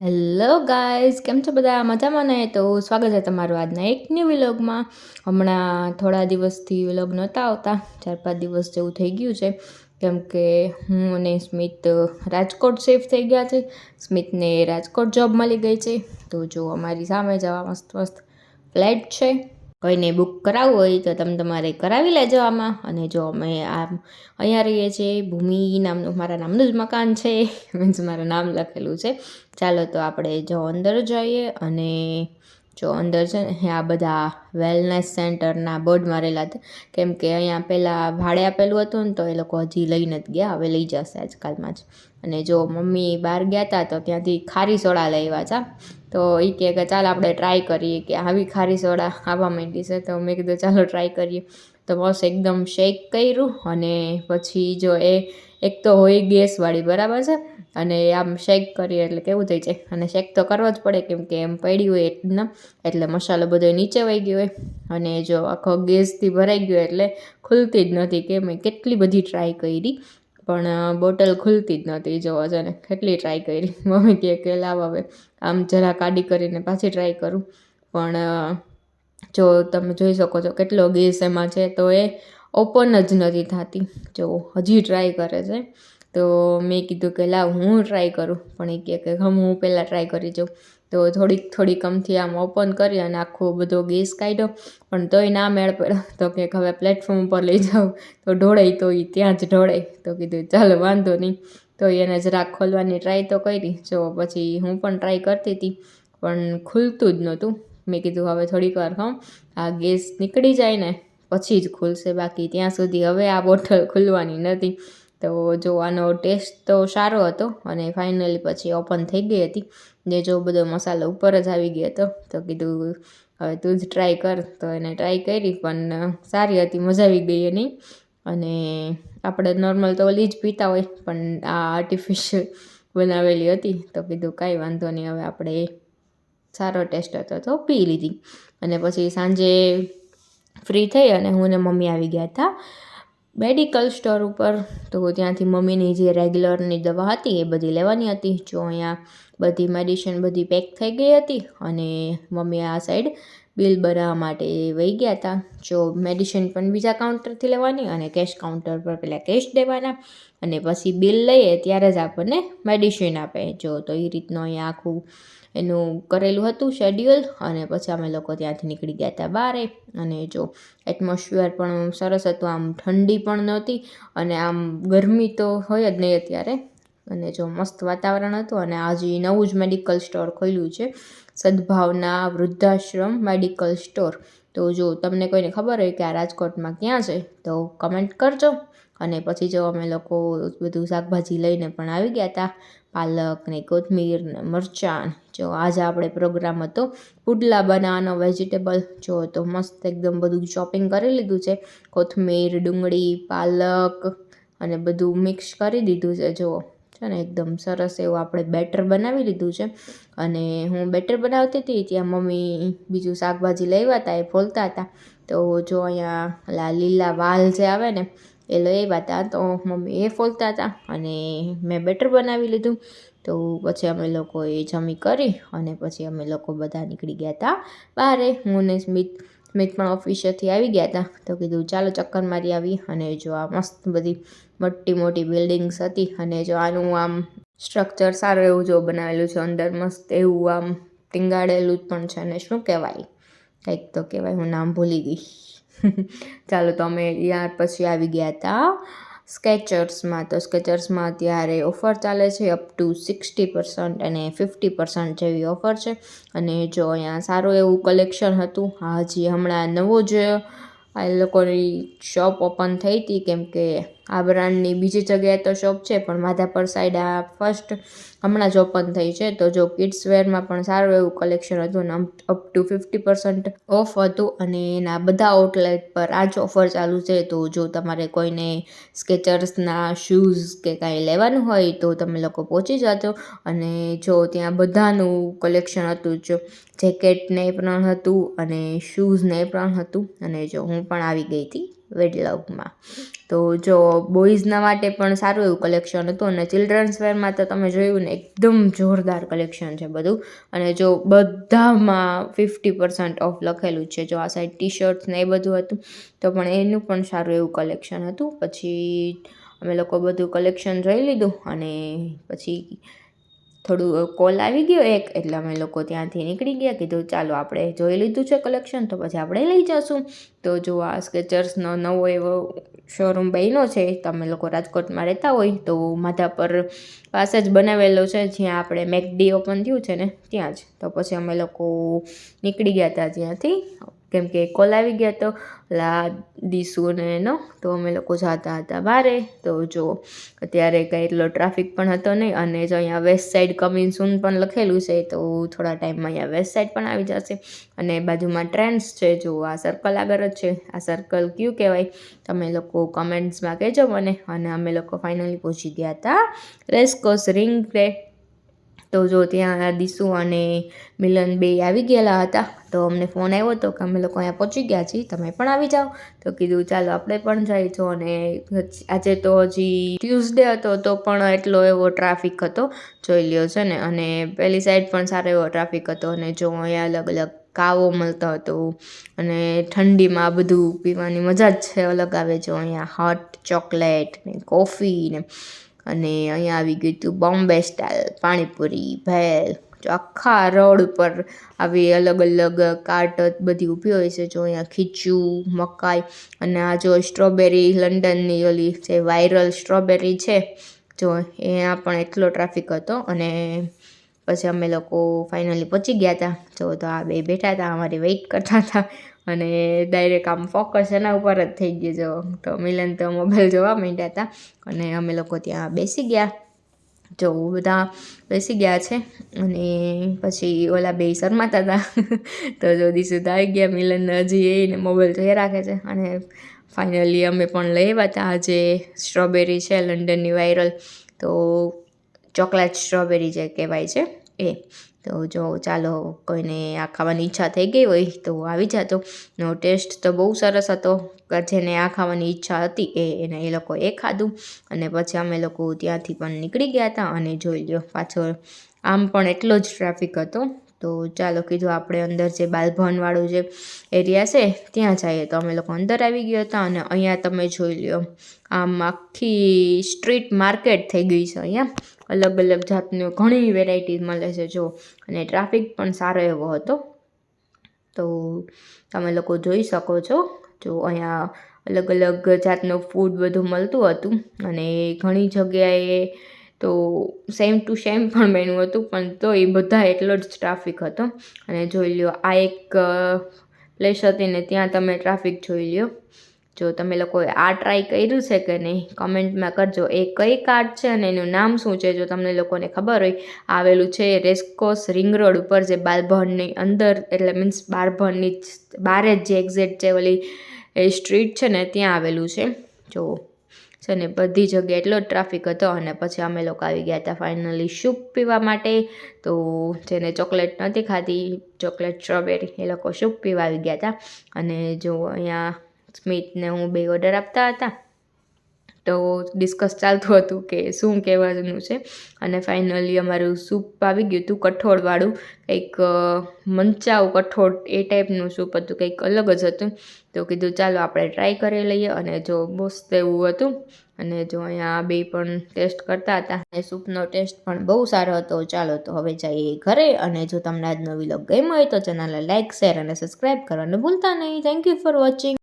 Hello guys, કેમ છો બધા? મજામાં ને? તો સ્વાગત છે તમારું આજના એક ન્યૂ વ્લોગમાં. હમણાં થોડા દિવસથી વ્લોગ નહોતા આવતા, 4-5 દિવસ જેવું થઈ ગયું છે, કેમ કે હું અને સ્મિત રાજકોટ શિફ્ટ થઈ ગયા છે. સ્મિતને રાજકોટ જોબ મળી ગઈ છે. તો જો અમારી સામે જવા મસ્ત મસ્ત ફ્લેટ છે. કોઈને બુક કરાવવું હોય તો તમારે કરાવી લેજો આમાં. અને જો અમે અહીંયા રહીએ છીએ, ભૂમિ નામનું મારા નામનું જ મકાન છે, મીન્સ મારું નામ લખેલું છે. ચાલો તો આપણે જો અંદર જઈએ. અને જો અંદર છે ને આ બધા વેલનેસ સેન્ટરના બોર્ડ મારેલા હતા, કેમ કે અહીંયા પહેલાં ભાડે આપેલું હતું ને તો એ લોકો હજી લઈ નથી ગયા, હવે લઈ જશે આજકાલમાં જ. અને જો મમ્મી બહાર ગયા હતા તો ત્યાંથી ખારી સોડા લઈ આવ્યા હતા. તો એ કહે કે ચાલ આપણે ટ્રાય કરીએ કે આવી ખારી સોડા આવવા માંડી છે. તો મેં કીધું ચાલો ટ્રાય કરીએ. તો બસ એકદમ શેક કર્યું. અને પછી જો એક તો હોય ગેસવાળી, બરાબર છે, અને આમ શેક કરીએ એટલે કેવું થઈ જાય. અને શેક તો કરવો જ પડે, કેમ કે એમ પડી હોય એટલે મસાલો બધો નીચે વહી ગયો હોય. અને જો આખો ગેસથી ભરાઈ ગયો એટલે ખુલતી જ નથી, કે મેં કેટલી બધી ટ્રાય કરી પણ બોટલ ખુલતી જ નહોતી. જોવો છે ને કેટલી ટ્રાય કરી. મમ્મી કહે કે લાવ હવે આમ જરા કાઢી કરીને પાછી ટ્રાય કરું. પણ જો તમે જોઈ શકો છો કેટલો ગેસ એમાં છે, તો એ ઓપન જ નથી થતી. જો હજી ટ્રાય કરે છે. તો મેં કીધું કે લાવ હું ટ્રાય કરું, પણ એ કહે કે હું પહેલાં ટ્રાય કરી જાઉં. તો થોડીક અમથી આમ ઓપન કરી અને આખો બધો ગેસ કાઢ્યો, પણ તોય ના મેળ પડ્યો. તો કે હવે પ્લેટફોર્મ ઉપર લઈ જાઉં તો ઢોળાય, તો એ ત્યાં જ ઢોળાય. તો કીધું ચાલો વાંધો નહીં. તો એને જરાક ખોલવાની ટ્રાય તો કરી. જો પછી હું પણ ટ્રાય કરતી હતી, પણ ખુલતું જ નહોતું. મેં કીધું હવે થોડીક વાર આ ગેસ નીકળી જાય ને પછી જ ખુલશે, બાકી ત્યાં સુધી હવે આ બોટલ ખુલવાની નથી. તો જો આનો ટેસ્ટ તો સારો હતો. અને ફાઇનલી પછી ઓપન થઈ ગઈ હતી. ને જો બધો મસાલો ઉપર જ આવી ગયો હતો. તો કીધું હવે તું જ ટ્રાય કર. તો એને ટ્રાય કરી, પણ સારી હતી, મજા આવી ગઈ એની. અને આપણે નોર્મલ તો ઓલી જ પીતા હોય, પણ આ આર્ટિફિશિયલ બનાવેલી હતી. તો કીધું કાંઈ વાંધો નહીં, હવે આપણે સારો ટેસ્ટ હતો તો પી લીધી. અને પછી સાંજે ફ્રી થઈ અને હું ને મમ્મી આવી ગયા હતા મેડિકલ સ્ટોર ઉપર. તો ત્યાંથી મમ્મીની જે રેગ્યુલરની દવા હતી એ બધી લેવાની હતી. જો અહીંયા બધી મેડિસિન બધી પેક થઈ ગઈ હતી. અને મમ્મી આ સાઈડ બિલ બનાવવા માટે વહી ગયા હતા. જો મેડિસિન પણ બીજા કાઉન્ટરથી લેવાની અને કેશ કાઉન્ટર પર પહેલાં કેશ દેવાના, અને પછી બિલ લઈએ ત્યારે જ આપણને મેડિસિન આપે. જો તો એ રીતનું અહીંયા આખું એનું કરેલું હતું શેડ્યુલ. અને પછી અમે લોકો ત્યાંથી નીકળી ગયા હતા બહારે. અને જો એટમોસ્ફિયર પણ સરસ હતું, આમ ઠંડી પણ નહોતી અને આમ ગરમી તો હોય જ નહીં અત્યારે. અને જો મસ્ત વાતાવરણ હતું. અને આજે નવું જ મેડિકલ સ્ટોર ખોલ્યું છે, સદભાવના વૃદ્ધાશ્રમ મેડિકલ સ્ટોર. તો જો તમને કોઈને ખબર હોય કે આ રાજકોટમાં ક્યાં છે તો કમેન્ટ કરજો. અને પછી જો અમે લોકો બધું શાકભાજી લઈને પણ આવી ગયા હતા, પાલક ને કોથમીર ને મરચાં. જો આજે આપણે પ્રોગ્રામ હતો પુડલા બનાવવાનો, વેજીટેબલ. જો તો મસ્ત એકદમ બધું શોપિંગ કરી લીધું છે. કોથમીર, ડુંગળી, પાલક અને બધું મિક્સ કરી દીધું છે. જુઓ છે ને એકદમ સરસ એવું આપણે બેટર બનાવી લીધું છે. અને હું બેટર બનાવતી હતી ત્યાં મમ્મી બીજું શાકભાજી લાવ્યા હતા, એ ફોલતા હતા. તો જો અહીંયા લીલા વાલ જે આવે ને એ લઈ આવ્યા હતા. તો મમ્મી એ ફોલતા હતા અને મેં બેટર બનાવી લીધું. તો પછી અમે લોકોએ જમી કરી અને પછી અમે લોકો બધા નીકળી ગયા હતા બહારે. હું ને સ્મિત પણ ઓફિસેથી આવી ગયા હતા. તો કીધું ચાલો ચક્કર મારી આવી. અને જો આ મસ્ત બધી મોટી મોટી બિલ્ડિંગ્સ હતી. અને જો આનું આમ સ્ટ્રક્ચર સારું એવું જો બનાવેલું છે, અંદર મસ્ત એવું આમ ટીંગાડેલું પણ છે. ને શું કહેવાય, કંઈક તો કહેવાય, હું નામ ભૂલી ગઈ. ચાલો તો અમે યાર પછી આવી ગયા હતા સ્કેચર્સમાં. તો સ્કેચર્સમાં અત્યારે ઓફર ચાલે છે, અપ ટુ 60% અને 50% જેવી ઓફર છે. અને જો અહીંયા સારું એવું કલેક્શન હતું. હજી હમણાં નવો જ આ લોકોની શોપ ઓપન થઈ હતી, કેમ કે આ બ્રાન્ડની બીજી જગ્યાએ તો શોપ છે, પણ માધાપર સાઈડ આ ફર્સ્ટ હમણાં જ ઓપન થઈ છે. તો જો કિડ્સ વેરમાં પણ સારું એવું કલેક્શન હતું અને અપ ટુ 50% ઓફ હતું. અને એના બધા આઉટલેટ પર આ જ ઓફર ચાલુ છે. તો જો તમારે કોઈને સ્કેચર્સના શૂઝ કે કાંઈ લેવાનું હોય તો તમે લોકો પહોંચી જાજો. અને જો ત્યાં બધાનું કલેક્શન હતું. જો જેકેટને પણ હતું અને શૂઝને પણ હતું. અને જો હું પણ આવી ગઈ હતી વેડલોગમાં. તો જો બોયઝના માટે પણ સારું એવું કલેક્શન હતું અને ચિલ્ડ્રન્સ વેરમાં તો તમે જોયું ને એકદમ જોરદાર કલેક્શન છે બધું. અને જો બધામાં 50% ઓફ લખેલું છે. જો આ સાઈડ ટી શર્ટ્સ ને એ બધું હતું તો પણ એનું પણ સારું એવું કલેક્શન હતું. પછી અમે લોકો બધું કલેક્શન જોઈ લીધું અને પછી થોડું કોલ આવી ગયો એક, એટલે અમે લોકો ત્યાંથી નીકળી ગયા. કીધું ચાલો આપણે જોઈ લીધું છે કલેક્શન તો પછી આપણે લઈ જશું. તો જો આ સ્કેચર્સનો નવો એવો શોરૂમ બન્યો છે. તમે લોકો રાજકોટમાં રહેતા હોય તો માધાપર પાસે જ બનાવેલો છે, જ્યાં આપણે મેકડી ઓપન થયું છે ને ત્યાં જ. તો પછી અમે લોકો નીકળી ગયા હતા ત્યાંથી, કેમ કે કોલ આવી ગયા તો દીસુને એનો. તો અમે લોકો જતા હતા બારે. તો જો અત્યારે કંઈ એટલો ટ્રાફિક પણ હતો નહીં અને જો અહીંયા વેસ્ટ સાઈડ કમિંગ સૂન પણ લખેલું છે તો થોડા ટાઈમમાં અહીંયા વેસ્ટ સાઈડ પણ આવી જશે. અને બાજુમાં ટ્રેન્ડ્સ છે. જો આ સર્કલ આગળ જ છે. આ સર્કલ કયું કહેવાય તમે લોકો કમેન્ટ્સમાં કહેજો મને. અને અમે લોકો ફાઇનલી પહોંચી ગયા હતા રેસકોર્સ રિંગ રે. તો જો ત્યાં દીસુ અને મિલન બે આવી ગયેલા હતા. તો અમને ફોન આવ્યો હતો કે અમે લોકો અહીંયા પહોંચી ગયા છીએ, તમે પણ આવી જાઓ. તો કીધું ચાલો આપણે પણ જઈશું. અને આજે તો હજી ટ્યુઝડે હતો તો પણ એટલો એવો ટ્રાફિક હતો જોઈ લ્યો છે ને. અને પેલી સાઈડ પણ સારો એવો ટ્રાફિક હતો. અને જો અહીંયા અલગ અલગ કાવો મળતો હતો અને ઠંડીમાં આ બધું પીવાની મજા જ છે અલગ આવે. જો અહીંયા હોટ ચોકલેટ ને કોફી ને, અને અહીંયા આવી ગયું હતું બોમ્બે સ્ટાઇલ પાણીપુરી, ભેલ. જો આખા રોડ ઉપર આવી અલગ અલગ કાર્ટ બધી ઊભી હોય છે. જો અહીંયા ખીચું, મકાઈ અને આ જો સ્ટ્રોબેરી લંડનની ઓલી જે વાયરલ સ્ટ્રોબેરી છે, જો અહીંયા પણ એટલો ટ્રાફિક હતો. અને પછી અમે લોકો ફાઇનલી પહોંચી ગયા હતા. જો તો આ બે બેઠા હતા અમારી વેઇટ કરતા હતા અને ડાયરેક્ટ આમ ફોકસ એના ઉપર જ થઈ ગયું. જો તો મિલન તો મોબાઈલ જોવા માંડ્યા હતા અને અમે લોકો ત્યાં બેસી ગયા. જો બધા બેસી ગયા છે અને પછી ઓલા બે શરમાતા હતા. તો જો દીસુ તો આવી ગયા, મિલન હજી એને મોબાઈલ જોઈ રાખે છે. અને ફાઇનલી અમે પણ લઈ આવ્યા હતા આજે સ્ટ્રોબેરી છે લંડનની વાયરલ, તો ચોકલેટ સ્ટ્રોબેરી જે કહેવાય છે એ. તો જો ચાલો કોઈને આ ખાવાની ઈચ્છા થઈ ગઈ હોય તો આવી જતો. નો ટેસ્ટ તો બહુ સરસ હતો. જેને આ ખાવાની ઈચ્છા હતી એને એ લોકો એ ખાધું. અને પછી અમે લોકો ત્યાંથી પણ નીકળી ગયા હતા. અને જોઈ લો પાછળ આમ પણ એટલો જ ટ્રાફિક હતો. તો ચાલો કીધું આપણે અંદર જે બાલભવનવાળું જે એરિયા છે ત્યાં જઈએ. તો અમે લોકો અંદર આવી ગયા હતા. અને અહીંયા તમે જોઈ લો આમ આખી સ્ટ્રીટ માર્કેટ થઈ ગઈ છે. અહીંયા અલગ અલગ જાતનું ઘણી વેરાયટી મળે છે જો. અને ટ્રાફિક પણ સારો એવો હતો. તો તમે લોકો જોઈ શકો છો. જો અહીંયા અલગ અલગ જાતનું ફૂડ બધું મળતું હતું. અને ઘણી જગ્યાએ તો સેમ ટુ સેમ પણ બન્યું હતું, પણ તો એ બધા એટલો જ ટ્રાફિક હતો. અને જોઈ લો આ એક પ્લેસ હતી ને ત્યાં તમે ટ્રાફિક જોઈ લો. જો તમે લોકોએ આ ટ્રાય કર્યું છે કે નહીં કમેન્ટમાં કરજો. એ કઈ કાર્ટ છે અને એનું નામ શું છે જો તમને લોકોને ખબર હોય. આવેલું છે રેસકોર્સ રિંગ રોડ ઉપર, જે બાલભવનની અંદર એટલે મીન્સ બાલભવનની બારે જ જે એક્ઝેક્ટ જે ઓલી એ સ્ટ્રીટ છે ને ત્યાં આવેલું છે. જો છે ને બધી જગ્યાએ એટલો જ ટ્રાફિક હતો. અને પછી અમે લોકો આવી ગયા હતા ફાઇનલી સૂપ પીવા માટે. તો જેને ચોકલેટ નથી ખાધી, ચોકલેટ સ્ટ્રોબેરી, એ લોકો સૂપ પીવા આવી ગયા હતા. અને જો અહીંયા સ્મિતને હું બે ઓર્ડર આપતા હતા. તો ડિસ્કસ ચાલતું હતું કે શું કહેવાનું છે. અને ફાઇનલી અમારું સૂપ આવી ગયું હતું કઠોળવાળું, કંઈક મંચાવ કઠોળ એ ટાઈપનું સૂપ હતું, કંઈક અલગ જ હતું. તો કીધું ચાલો આપણે ટ્રાય કરી લઈએ. અને જો મસ્ત એવું હતું. અને જો અહીંયા બે પણ ટેસ્ટ કરતા હતા અને સૂપનો ટેસ્ટ પણ બહુ સારો હતો. ચાલો તો હવે જઈએ ઘરે. અને જો તમને આજનો વિલોગ ગમ્યો હોય તો ચેનલને લાઇક, શેર અને સબસ્ક્રાઈબ કરવાનું ભૂલતા નહીં. Thank you for watching.